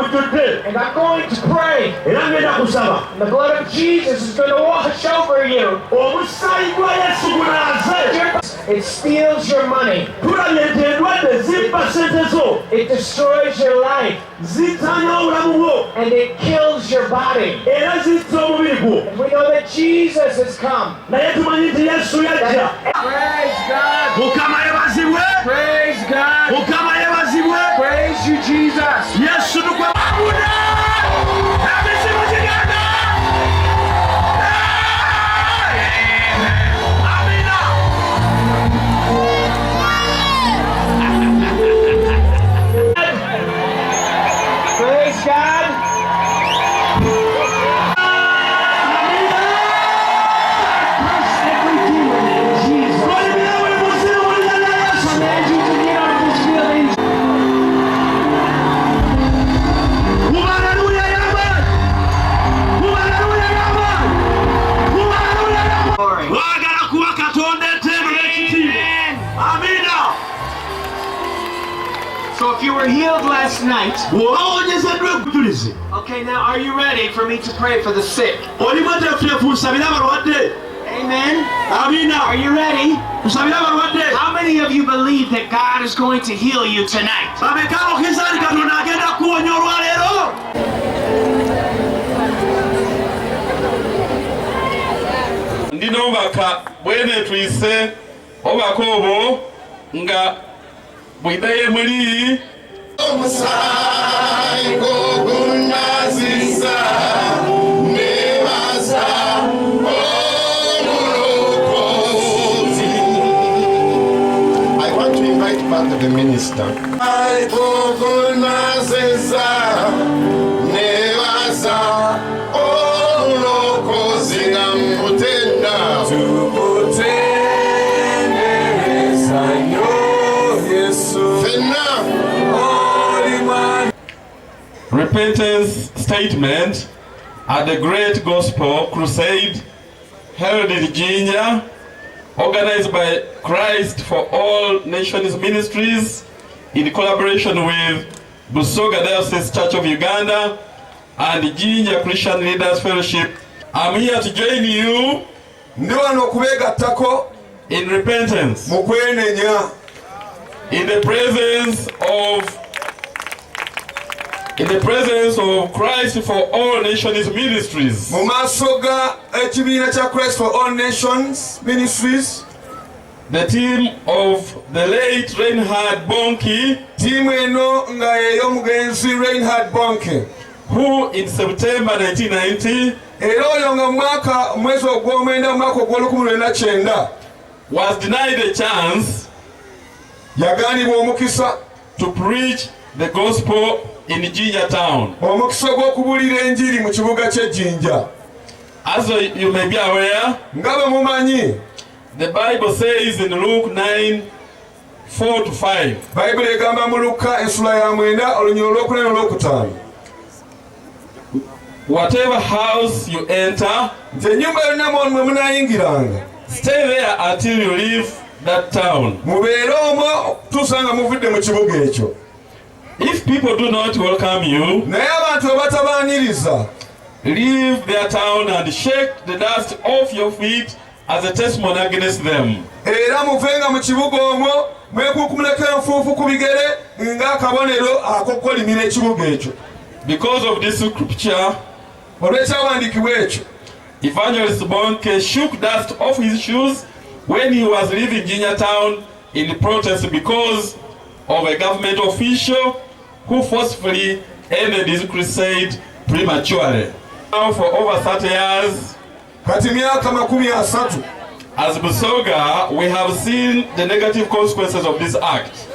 And I'm going to pray. And the blood of Jesus is going to wash over you. It steals your money. It destroys your life. And it kills your body. And we know that Jesus has come. Praise God. Praise God. Praise you, Jesus. Yes, praise God. So if you were healed last night, okay, now are you ready for me to pray for the sick? Amen. Are you ready? How many of you believe that God is going to heal you tonight? Ndino baka bwene twise obakobo nga bwidaye muli omusango gunaziza nebaza omulukungaana. I want to invite back the minister. Gunaziza nebaza omulukungaana mutenda tukutendereza yo Yesu. Repentance statement at the Great Gospel Crusade held in Jinja, organized by Christ for All Nations Ministries in collaboration with Busoga Diocese Church of Uganda and Jinja Christian Leaders Fellowship. I'm here to join you in repentance, in the presence of Christ for All Nations Ministries. Christ for All Nations Ministries. The team of the late Rainhard Bonnke, Rainhard Bonnke, who in September 1990 was denied a chance to preach the gospel in Jinja town. As you may be aware, the Bible says in Luke 9:4-5, whatever house you enter, stay there until you leave that town. If people do not welcome you, leave their town and shake the dust off your feet as a testimony against them. Because of this scripture, Evangelist Bonnke shook dust off his shoes when he was leaving Jinja town in protest because of a government official who forcefully ended his crusade prematurely. Now for over 30 years, as Busoga, we have seen the negative consequences of this act.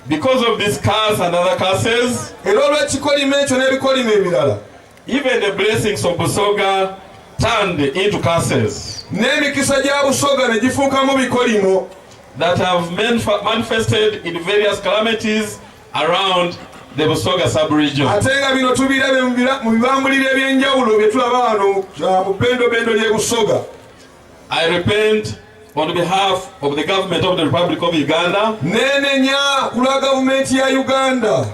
Because of this curse and other curses, even the blessings of Busoga turned into curses that have manifested in various calamities around the Busoga sub-region. I repent on behalf of the government of the Republic of Uganda, nenenya kulwa gavumenti ya Uganda,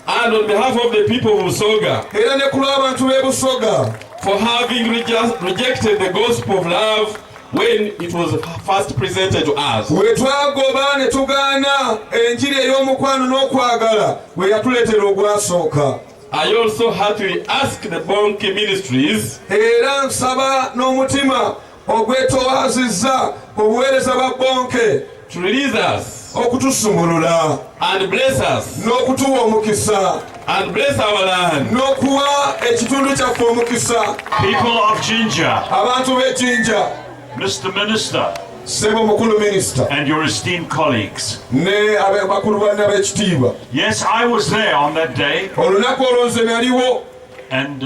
and on behalf of the people of Busoga, era ne kulwa abantu b'e Busoga, for having rejected the gospel of love when it was first presented to us. we twagoba ne tugaana enjiri ey'omukwano n'okwagala we yatuleetera ogwasooka. I also heartily ask the Bonnke ministries era nsaba n'omutima ogwetowaazizza obuweereza bwa Bonnke to release us okutusumulula and bless us n'okutuwa omukisa and bless our land. n'okuwa ekitundu kyaffe omukisa. People of Jinja, abantu b'e Jinja, Mr. Minister, ssebo omukulu minisita and your esteemed colleagues. ne bakulu banne ab'ekitiibwa. Yes, I was there on that day olunaku olwo nze naliwo and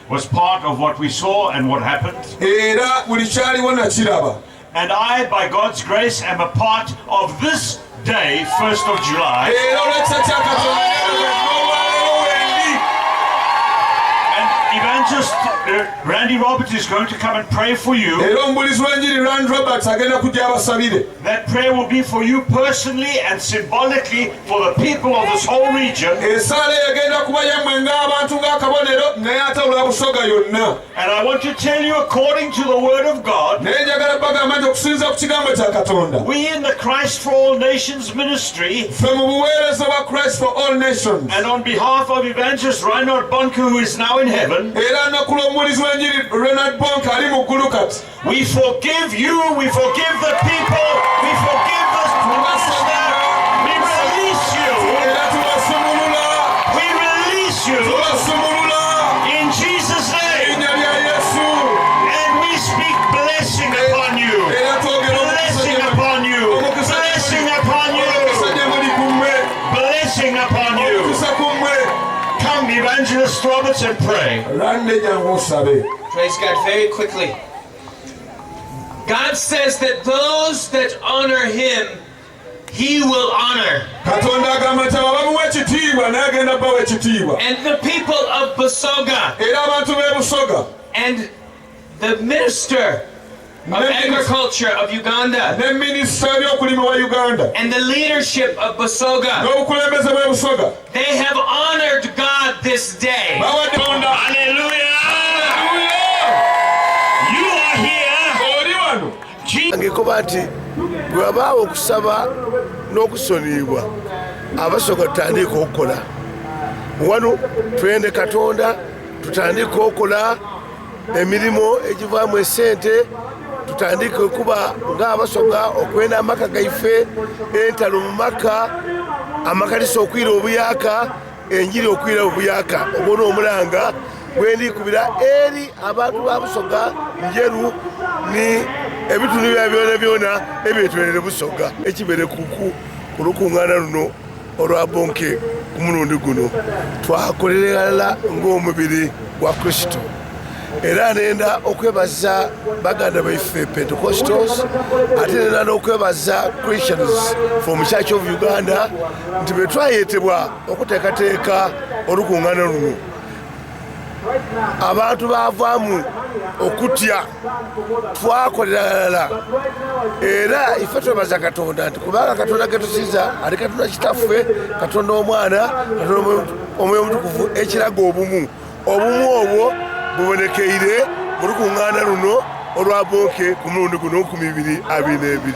was part of what we saw and what happened. era buli kyaliwo nakiraba. And I, by God's grace, am a part of this day, 1st of July. era olw'ekisa kya Katonda n'olwaleero wendi. And Evangelist Randy Roberts is going to come and pray for you. era omubuulizi w'enjiri Rainhard Roberts agenda kujja abasabire. That prayer will be for you personally and symbolically for the people of this whole region. Esaala egenda kuba yammwe ng'abantu ng'akabonero naye ate olwa Busoga yonna. And I want to tell you, according to the Word of God, naye njagala bagamba nti okusinziira ku kigambo kya Katonda, we in the Christ for All Nations ministry, ffe mu buweereza bwa Christ for All Nations, and on behalf of Evangelist Rainhard Bonnke, who is now in heaven, era nakula omubuulizi w'enjiri Rainhard Bonnke ali mu ggulu kati, we forgive you, we forgive the people, we forgive the pastor, we release you, era tubasumulula, we release you tubasumulula in Jesus' name, erinnya lya Yesu, and we speak blessing upon you, era twogera blessing upon you, blessing upon you, omukisa gye muli ku mmwe, blessing upon you. omukisa ku mmwe. Come, Evangelist Roberts, and pray. Lande jangu osabe. Praise God. Very quickly. God says that those that honor him, he will honor. Katonda agamba nti abo bamuwa ekitiibwa naye agenda bawa ekitiibwa. And the people of Busoga Era abantu b'e Busoga and the minister of agriculture of Uganda ne minisita y'ebyokulima wa Uganda and the leadership of Busoga, n'obukulembeze bw'e Busoga they have honored God this day. bawadde Katonda. Hallelujah! You are here. Oli wano ngekuba nti bwe wabaawo okusaba n'okusonyiibwa Abasoga tutandika okukola wano, twende Katonda tutandika okukola emirimu egivaamu esente, tutandike okuba ng'Abasoga okwenda amaka gaife, entalo mu maka, amakanisa okwira obuyaka, enjiri okwira obuyaka. Ogwo n'omulanga gwendikubira eri abantu ba Busoga njeru ni ebitundu bya byona byona ebyetwerere Busoga ekibere ku lukungaana luno olwa Bonnke ku mulundi guno twakolerera ng'omubiri gwa Kristo. Era nenda okwebaza baganda baife Pentecostals, ate nenda n'okwebaza Christians from Church of Uganda nti bwe twayetebwa okuteekateeka olukungaana luno abantu baavaamu okutya twakolerala. Era ife twebaza Katonda nti kubanga Katonda getusinza ali Katonda kitaffe, Katonda omwana, Katonda omwoyo omutukuvu, ekiraga obumu obwo bubonekeire mu lukungaana luno olwa Bonnke ku mulundi guno 2022.